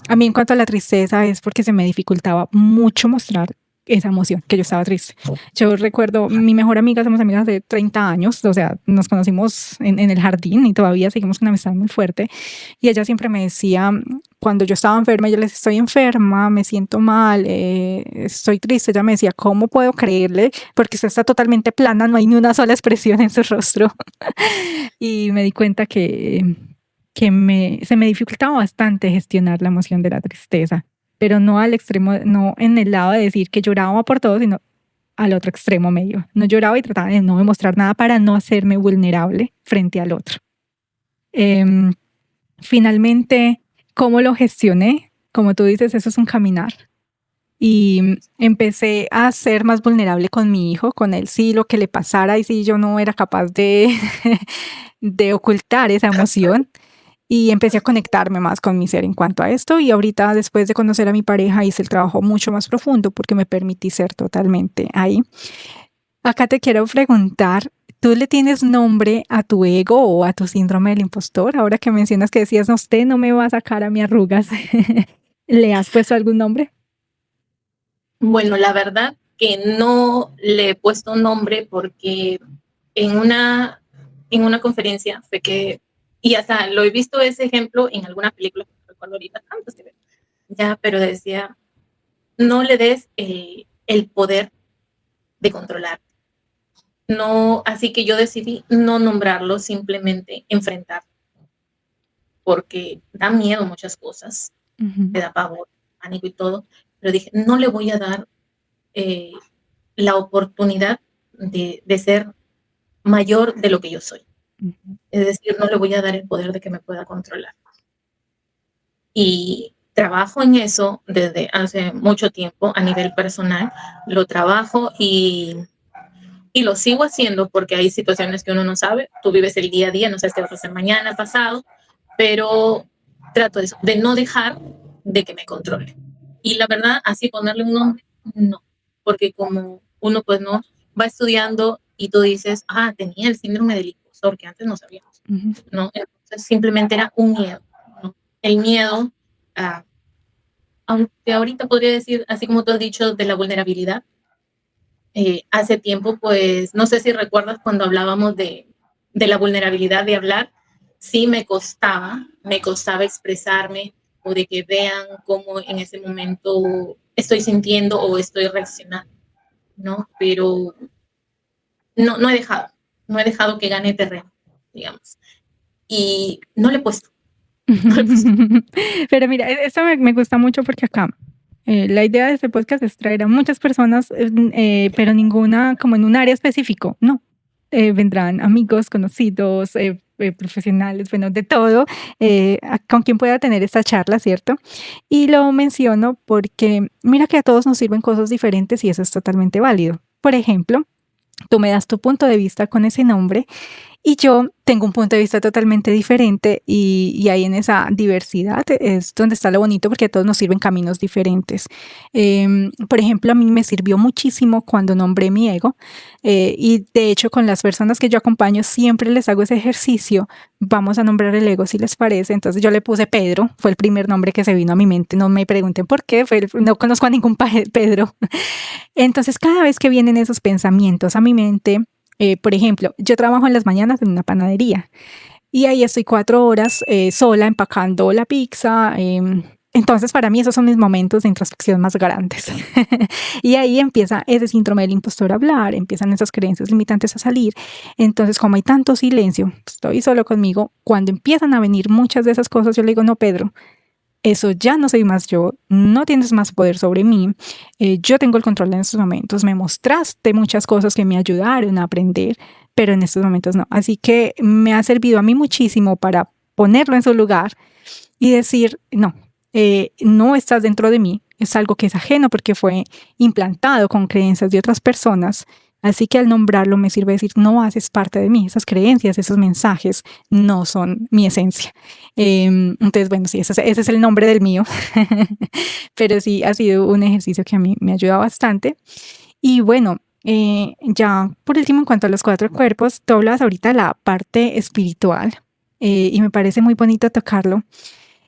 A mí en cuanto a la tristeza es porque se me dificultaba mucho mostrar esa emoción, que yo estaba triste. Yo recuerdo, mi mejor amiga, somos amigas de 30 años, o sea, nos conocimos en el jardín y todavía seguimos con una amistad muy fuerte. Y ella siempre me decía, cuando yo estaba enferma, yo les estoy enferma, me siento mal, estoy triste. Ella me decía, ¿cómo puedo creerle? Porque usted está totalmente plana, no hay ni una sola expresión en su rostro. Y me di cuenta que se me dificultaba bastante gestionar la emoción de la tristeza, pero no al extremo, no en el lado de decir que lloraba por todo, sino al otro extremo medio. No lloraba y trataba de no demostrar nada para no hacerme vulnerable frente al otro. Em, Finalmente, ¿cómo lo gestioné? Como tú dices, eso es un caminar. Y empecé a ser más vulnerable con mi hijo, con él sí, lo que le pasara y sí, yo no era capaz de, de ocultar esa emoción y empecé a conectarme más con mi ser en cuanto a esto y ahorita después de conocer a mi pareja hice el trabajo mucho más profundo porque me permití ser totalmente ahí. Acá te quiero preguntar, ¿tú le tienes nombre a tu ego o a tu síndrome del impostor? Ahora que mencionas que decías, no, usted no me va a sacar a mis arrugas, ¿le has puesto algún nombre? Bueno, la verdad que no le he puesto nombre porque en una, en una conferencia fue que, y hasta lo he visto ese ejemplo en alguna película, que no recuerdo ahorita tantos que veo, ya, pero decía, no le des el poder de controlar. No, así que yo decidí no nombrarlo, simplemente enfrentar, porque da miedo muchas cosas, Ujú, te da pavor, pánico y todo, pero dije, no le voy a dar eh, la oportunidad de ser mayor de lo que yo soy. ujú, Es decir, no le voy a dar el poder de que me pueda controlar. Y trabajo en eso desde hace mucho tiempo a nivel personal, lo trabajo y lo sigo haciendo porque hay situaciones que uno no sabe, tú vives el día a día, no sabes qué va a pasar mañana, pasado, pero trato de eso, de no dejar de que me controle. Y la verdad, así ponerle un nombre, no, porque como uno pues no va estudiando y tú dices, ah, tenía el síndrome del impostor, que antes no sabíamos, ujú. ¿no? Entonces simplemente era un miedo, ¿no? El miedo, a, aunque ahorita podría decir, así como tú has dicho, de la vulnerabilidad, hace tiempo, pues, no sé si recuerdas cuando hablábamos de la vulnerabilidad de hablar, sí me costaba expresarme o de que vean cómo en ese momento estoy sintiendo o estoy reaccionando, ¿no? Pero no he dejado que gane terreno, digamos. Y no le he puesto, no le he puesto. Pero mira, esto me gusta mucho porque acá la idea de este podcast es traer a muchas personas, pero ninguna como en un área específico, no. Vendrán amigos, conocidos, profesionales, bueno, de todo, con quien pueda tener esta charla, ¿cierto? Y lo menciono porque mira que a todos nos sirven cosas diferentes y eso es totalmente válido. Por ejemplo, tú me das tu punto de vista con ese nombre y yo tengo un punto de vista totalmente diferente y ahí en esa diversidad es donde está lo bonito porque a todos nos sirven caminos diferentes. Por ejemplo, a mí me sirvió muchísimo cuando nombré mi ego y de hecho con las personas que yo acompaño siempre les hago ese ejercicio. Vamos a nombrar el ego si les parece. Entonces yo le puse Pedro, fue el primer nombre que se vino a mi mente. No me pregunten por qué, no conozco a ningún Pedro. Entonces cada vez que vienen esos pensamientos a mi mente, por ejemplo, yo trabajo en las mañanas en una panadería y ahí estoy 4 horas sola empacando la pizza. Entonces, para mí esos son mis momentos de introspección más grandes. Y ahí empieza ese síndrome del impostor a hablar, empiezan esas creencias limitantes a salir. Entonces, como hay tanto silencio, estoy solo conmigo, cuando empiezan a venir muchas de esas cosas, yo le digo, no, Pedro, eso ya no soy más yo, no tienes más poder sobre mí, yo tengo el control en estos momentos, me mostraste muchas cosas que me ayudaron a aprender, pero en estos momentos no. Así que me ha servido a mí muchísimo para ponerlo en su lugar y decir, no, no estás dentro de mí, es algo que es ajeno porque fue implantado con creencias de otras personas. Así que al nombrarlo me sirve decir, no haces parte de mí, esas creencias, esos mensajes no son mi esencia. Entonces, bueno, sí, ese es el nombre del mío, pero sí ha sido un ejercicio que a mí me ayuda bastante. Y bueno, ya por último, en cuanto a los 4 cuerpos, tú hablas ahorita de la parte espiritual y me parece muy bonito tocarlo.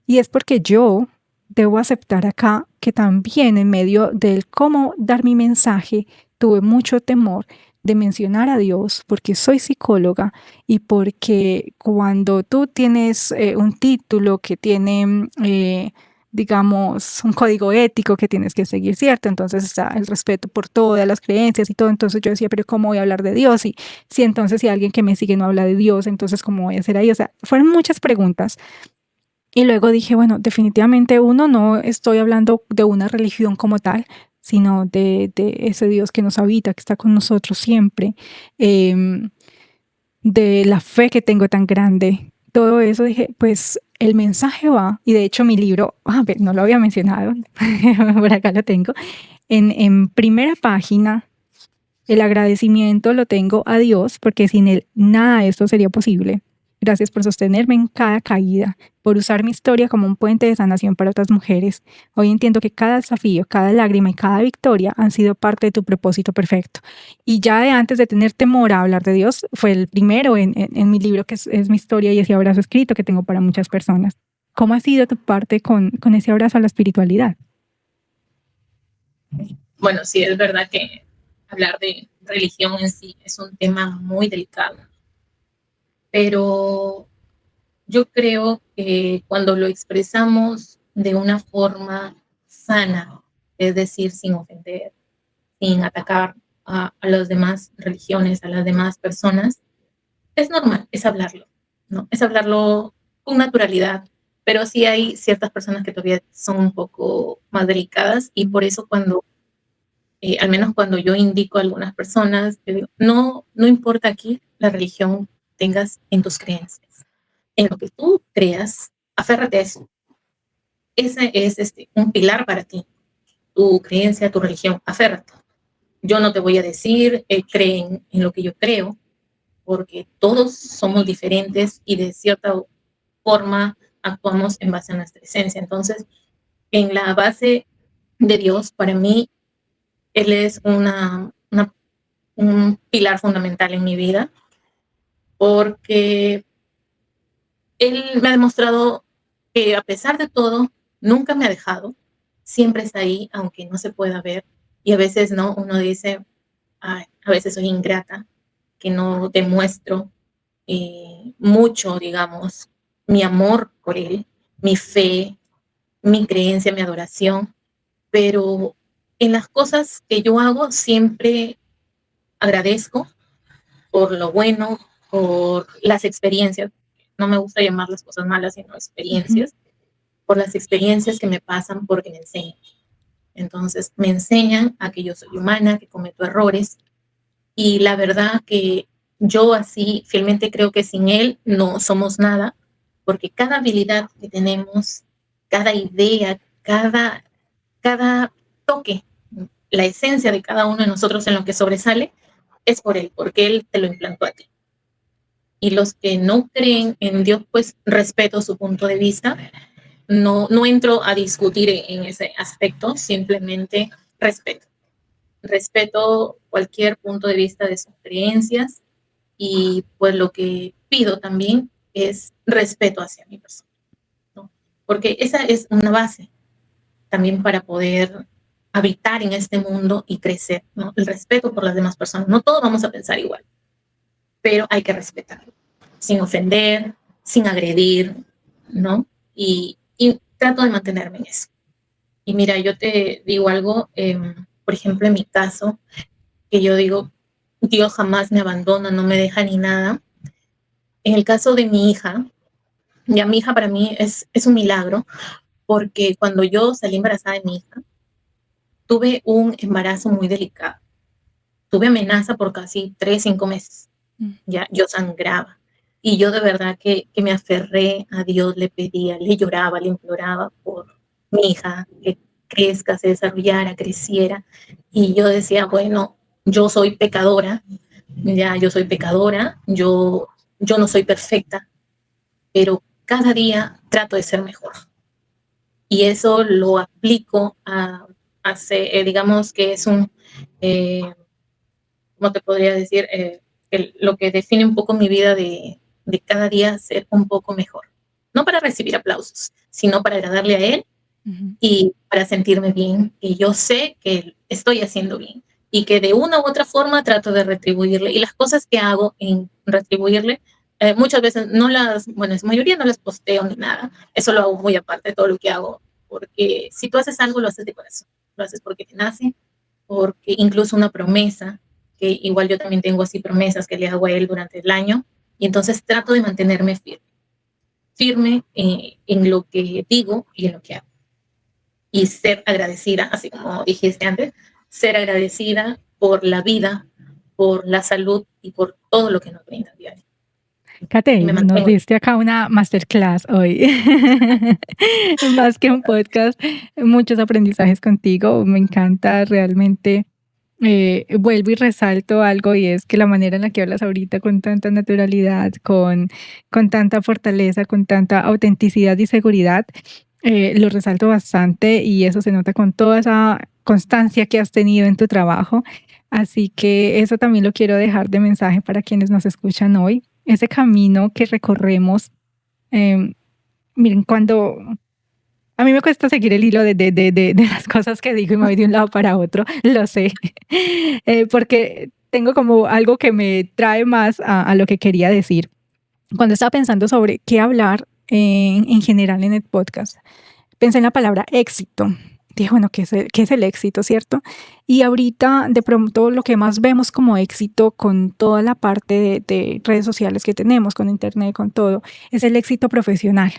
Y es porque yo debo aceptar acá que también en medio del cómo dar mi mensaje tuve mucho temor de mencionar a Dios porque soy psicóloga y porque cuando tú tienes un título que tiene, digamos, un código ético que tienes que seguir, ¿cierto? Entonces está el respeto por todas las creencias y todo. Entonces yo decía, pero ¿cómo voy a hablar de Dios? Y si entonces si alguien que me sigue no habla de Dios, entonces ¿cómo voy a hacer ahí? O sea, fueron muchas preguntas y luego dije, bueno, definitivamente uno, no estoy hablando de una religión como tal, sino de ese Dios que nos habita, que está con nosotros siempre, em, de la fe que tengo tan grande. Todo eso dije, pues el mensaje va, y de hecho mi libro, no lo había mencionado, por acá lo tengo, en primera página, el agradecimiento lo tengo a Dios, porque sin Él nada de esto sería posible. Gracias por sostenerme en cada caída, por usar mi historia como un puente de sanación para otras mujeres. Hoy entiendo que cada desafío, cada lágrima y cada victoria han sido parte de tu propósito perfecto. Y ya de antes de tener temor a hablar de Dios, fue el primero en mi libro, que es mi historia y ese abrazo escrito que tengo para muchas personas. ¿Cómo ha sido tu parte con ese abrazo a la espiritualidad? Bueno, sí, es verdad que hablar de religión en sí es un tema muy delicado, pero yo creo que cuando lo expresamos de una forma sana, es decir, sin ofender, sin atacar a las demás religiones, a las demás personas, es normal, es hablarlo, ¿no? Es hablarlo con naturalidad, pero sí hay ciertas personas que todavía son un poco más delicadas y por eso cuando, al menos cuando yo indico a algunas personas, yo digo, no importa aquí la religión tengas en tus creencias, en lo que tú creas, aférrate a eso. Ese es un pilar para ti, tu creencia, tu religión, aférrate. Yo no te voy a decir, creen en lo que yo creo, porque todos somos diferentes y de cierta forma actuamos en base a nuestra esencia. Entonces, en la base de Dios, para mí, Él es un pilar fundamental en mi vida, porque Él me ha demostrado que a pesar de todo, nunca me ha dejado, siempre está ahí, aunque no se pueda ver. Y a veces no, uno dice, ay, a veces soy ingrata, que no demuestro mucho, digamos, mi amor por Él, mi fe, mi creencia, mi adoración, pero en las cosas que yo hago siempre agradezco por lo bueno, por las experiencias. No me gusta llamar las cosas malas, sino Ujú. experiencias, por las experiencias que me pasan porque me enseñan. Entonces, me enseñan a que yo soy humana, que cometo errores, y la verdad que yo así fielmente creo que sin él no somos nada, porque cada habilidad que tenemos, cada idea, cada toque, la esencia de cada uno de nosotros en lo que sobresale, es por él, porque él te lo implantó a ti. Y los que no creen en Dios, pues respeto su punto de vista. No entro a discutir en ese aspecto, simplemente respeto. Respeto cualquier punto de vista de sus creencias y pues lo que pido también es respeto hacia mi persona, ¿no? Porque esa es una base también para poder habitar en este mundo y crecer, ¿no? El respeto por las demás personas. No todos vamos a pensar igual, pero hay que respetar, sin ofender, sin agredir, ¿no? Y trato de mantenerme en eso. Y mira, yo te digo algo, por ejemplo, en mi caso, que yo digo, Dios jamás me abandona, no me deja ni nada. En el caso de mi hija, ya mi hija para mí es un milagro, porque cuando yo salí embarazada de mi hija, tuve un embarazo muy delicado. Tuve amenaza por casi 3, 5 meses. Mm. Ya yo sangraba. Y yo de verdad que me aferré a Dios, le pedía, le lloraba, le imploraba por mi hija, que crezca, se desarrollara, creciera. Y yo decía, bueno, yo soy pecadora, ya yo soy pecadora, yo no soy perfecta, pero cada día trato de ser mejor. Y eso lo aplico digamos que es eh, ¿cómo te podría decir? Lo que define un poco mi vida de cada día ser un poco mejor. No para recibir aplausos, sino para agradarle a él Ujú. y para sentirme bien, que yo sé que estoy haciendo bien y que de una u otra forma trato de retribuirle. Y las cosas que hago en retribuirle, muchas veces bueno, en su mayoría no las posteo ni nada. Eso lo hago muy aparte de todo lo que hago, porque si tú haces algo, lo haces de corazón, lo haces porque te nace, porque incluso una promesa, que igual yo también tengo así promesas que le hago a él durante el año, y entonces trato de mantenerme firme en lo que digo y en lo que hago y ser agradecida, así como dijiste antes, ser agradecida por la vida, por la salud y por todo lo que nos brinda a diario. Y Kate, me nos mantengo. diste acá una masterclass hoy. Más que un podcast, muchos aprendizajes contigo. Me encanta realmente. Vuelvo y resalto algo y es que la manera en la que hablas ahorita con tanta naturalidad, con tanta fortaleza, con tanta autenticidad y seguridad, lo resalto bastante y eso se nota con toda esa constancia que has tenido en tu trabajo. Así que eso también lo quiero dejar de mensaje para quienes nos escuchan hoy. Ese camino que recorremos, em, miren, cuando a mí me cuesta seguir el hilo de las cosas que digo y me voy de un lado para otro, lo sé, porque tengo como algo que me trae más a lo que quería decir. Cuando estaba pensando sobre qué hablar en general en el podcast, pensé en la palabra éxito. Dije, bueno, qué es el éxito, cierto? Y ahorita, de pronto, lo que más vemos como éxito con toda la parte de redes sociales que tenemos, con internet, con todo, es el éxito profesional.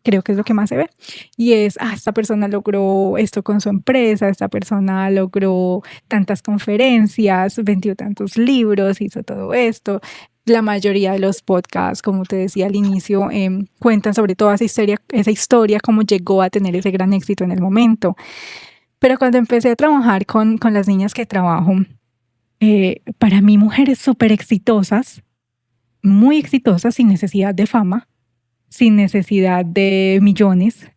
Creo que es lo que más se ve. Y es, esta persona logró esto con su empresa, esta persona logró tantas conferencias, vendió tantos libros, hizo todo esto. La mayoría de los podcasts, como te decía al inicio, cuentan sobre toda esa historia, cómo llegó a tener ese gran éxito en el momento. Pero cuando empecé a trabajar con las niñas que trabajo, para mí mujeres súper exitosas, muy exitosas, sin necesidad de fama, sin necesidad de millones,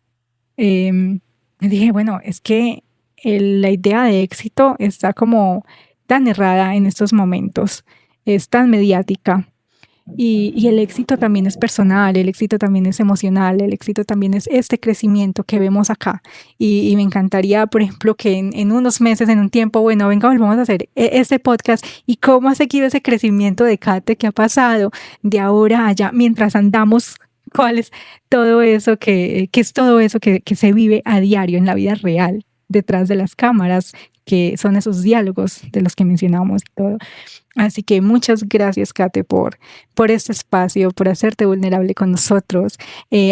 dije, bueno, es que la idea de éxito está como tan errada en estos momentos, es tan mediática. Y el éxito también es personal, el éxito también es emocional, el éxito también es este crecimiento que vemos acá. Y me encantaría, por ejemplo, que en unos meses, en un tiempo, bueno, venga, volvamos a hacer este podcast y cómo ha seguido ese crecimiento de Kate, qué ha pasado de ahora a allá, mientras andamos, cuál es todo eso que es todo eso que se vive a diario en la vida real. detrás de las cámaras, que son esos diálogos de los que mencionamos y todo. Así que muchas gracias, Kate, por este espacio, por hacerte vulnerable con nosotros.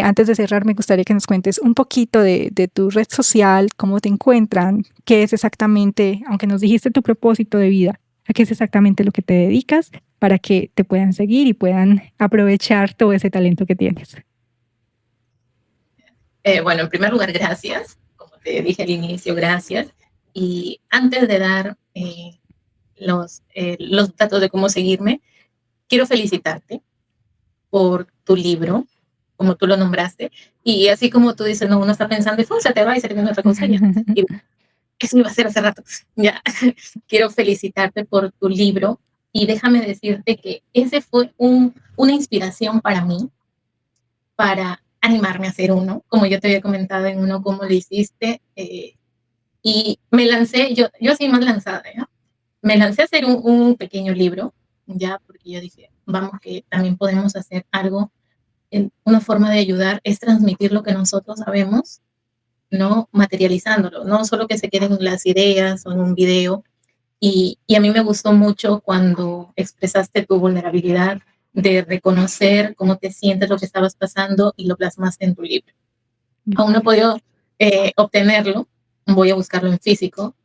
Antes de cerrar, me gustaría que nos cuentes un poquito de tu red social, cómo te encuentran, qué es exactamente, aunque nos dijiste tu propósito de vida, a qué es exactamente lo que te dedicas para que te puedan seguir y puedan aprovechar todo ese talento que tienes. Bueno, en primer lugar, gracias. Como te dije al inicio, gracias. Y antes de dar los datos de cómo seguirme, quiero felicitarte por tu libro, como tú lo nombraste. Y así como tú dices, no, uno está pensando, y se te va y se te viene otra cosa ya. Y eso iba a ser hace rato. Ya, quiero felicitarte por tu libro y déjame decirte que ese fue una inspiración para mí, para animarme a hacer uno, como yo te había comentado en uno, cómo lo hiciste. Y me lancé, yo soy más lanzada, ¿ya? Me lancé a hacer un pequeño libro, ya, porque yo dije, vamos, que también podemos hacer algo. Una forma de ayudar es transmitir lo que nosotros sabemos, no materializándolo, no solo que se queden las ideas o en un video. Y a mí me gustó mucho cuando expresaste tu vulnerabilidad de reconocer cómo te sientes, lo que estabas pasando y lo plasmaste en tu libro. Aún no he podido obtenerlo, voy a buscarlo en físico.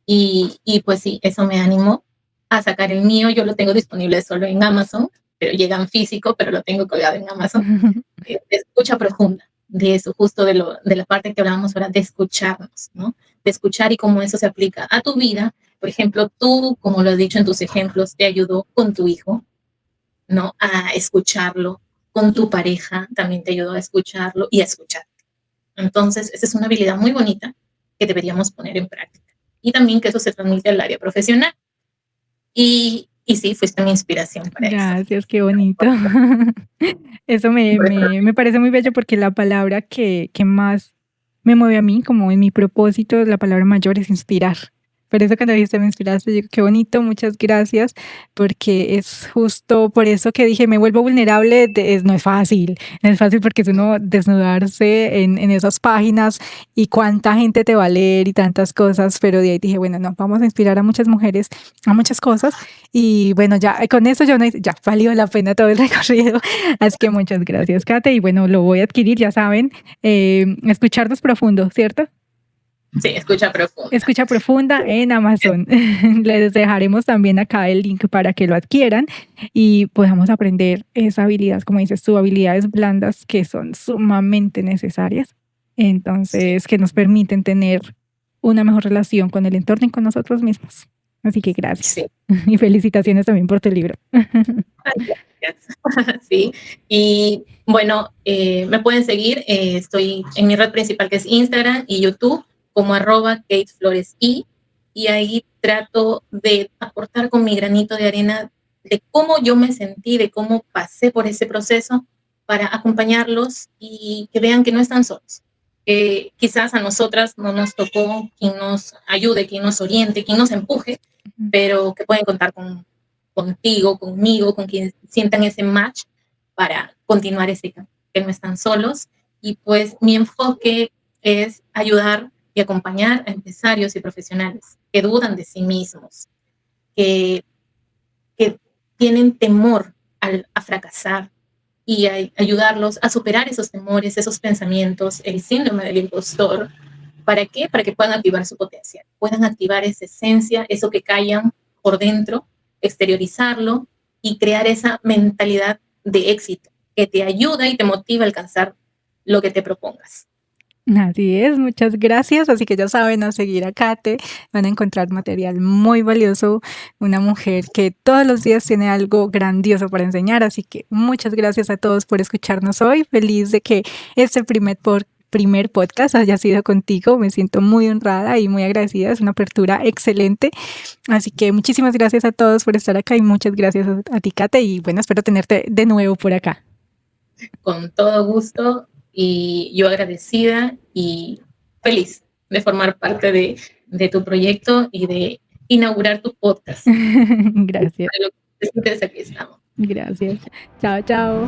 Y pues sí, eso me animó a sacar el mío. Yo lo tengo disponible solo en Amazon, pero llega en físico, pero lo tengo colgado en Amazon. De escucha profunda, de eso, justo de la parte que hablábamos ahora, de escucharnos, ¿no? De escuchar y cómo eso se aplica a tu vida. Por ejemplo, tú, como lo has dicho en tus ejemplos, te ayudó con tu hijo, ¿no? A escucharlo. Con tu pareja también te ayudó a escucharlo y a escuchar. Entonces, esa es una habilidad muy bonita que deberíamos poner en práctica. Y también que eso se transmite al área profesional. Y sí, fuiste mi inspiración para eso. Gracias, qué bonito. Eso me parece muy bello porque la palabra que más me mueve a mí, como en mi propósito, la palabra mayor es inspirar. Por eso cuando dijiste me inspiraste, digo, qué bonito, muchas gracias, porque es justo por eso que dije, me vuelvo vulnerable, no es fácil porque es uno desnudarse en esas páginas y cuánta gente te va a leer y tantas cosas, pero de ahí dije, bueno, no, vamos a inspirar a muchas mujeres, a muchas cosas, y bueno, ya con eso ya valió la pena todo el recorrido, así que muchas gracias, Kate, y bueno, lo voy a adquirir, ya saben, escucharnos profundo, ¿cierto? Sí, escucha profunda. Escucha profunda en Amazon. Les dejaremos también acá el link para que lo adquieran y podamos aprender esa habilidad, como dices tú, habilidades blandas que son sumamente necesarias. Entonces, que nos permiten tener una mejor relación con el entorno y con nosotros mismos. Así que gracias. Sí. Y felicitaciones también por tu libro. Sí, y bueno, me pueden seguir, estoy en mi red principal que es Instagram y YouTube como @KateFloresI, y ahí trato de aportar con mi granito de arena de cómo yo me sentí, de cómo pasé por ese proceso para acompañarlos y que vean que no están solos. Quizás a nosotras no nos tocó quien nos ayude, quien nos oriente, quien nos empuje, pero que pueden contar contigo, conmigo, con quien sientan ese match para continuar ese camino, que no están solos. Y pues mi enfoque es ayudar y acompañar a empresarios y profesionales que dudan de sí mismos, que tienen temor a fracasar, y ayudarlos a superar esos temores, esos pensamientos, el síndrome del impostor. ¿Para qué? Para que puedan activar su potencial, puedan activar esa esencia, eso que callan por dentro, exteriorizarlo y crear esa mentalidad de éxito que te ayuda y te motiva a alcanzar lo que te propongas. Así es, muchas gracias. Así que ya saben, a seguir a Kate, van a encontrar material muy valioso, una mujer que todos los días tiene algo grandioso para enseñar. Así que muchas gracias a todos por escucharnos hoy. Feliz de que este primer podcast haya sido contigo. Me siento muy honrada y muy agradecida. Es una apertura excelente. Así que muchísimas gracias a todos por estar acá y muchas gracias a ti, Kate. Y bueno, espero tenerte de nuevo por acá. Con todo gusto, y yo agradecida y feliz de formar parte de tu proyecto y de inaugurar tu podcast. Gracias. Para lo que necesites, aquí estamos. Gracias. Chao, chao.